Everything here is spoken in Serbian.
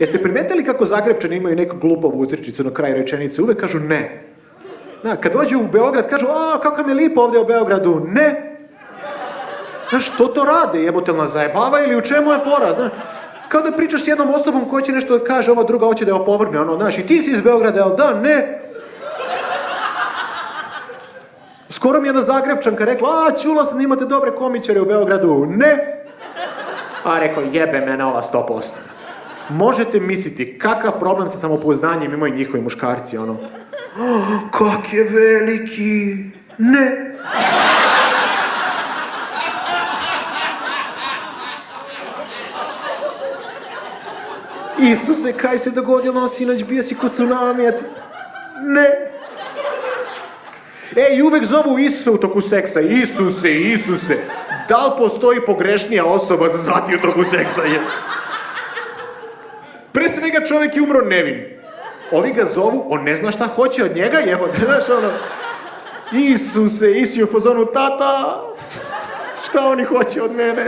Jeste primetili kako Zagrebčani imaju neku glupovu uzrečicu na kraju rečenice? Uvek kažu ne. Kad dođu u Beograd, kažu, kako mi je lipo ovdje u Beogradu. Ne. Znaš, što to rade? Jebote, nas zajebava ili u čemu je fora? Znaš, kao da pričaš s jednom osobom koja će nešto da kaže, ova druga hoće da je opovrgne, znaš, i ti si iz Beograda, jel da? Ne. Skoro mi je jedna Zagrebčanka rekla, čula sam da imate dobre komičare u Beogradu. Ne. A rekao, jebe mene ova 100%. Možete misliti kakav problem sa samopouznanjem imaju njihovi muškarci, kak je veliki. Ne. Isuse, kaj se dogodilo, sinoć bio si kod tsunamija. Ne. I uvek zovu Isusa u toku seksa. Isuse. Da li postoji pogrešnija osoba za zvati u toku seksa? Pre svega čovjek je umro nevin. Ovi ga zovu, on ne zna šta hoće od njega, jebote, znaš, Isuse, Isi u fazonu, tata, šta oni hoće od mene?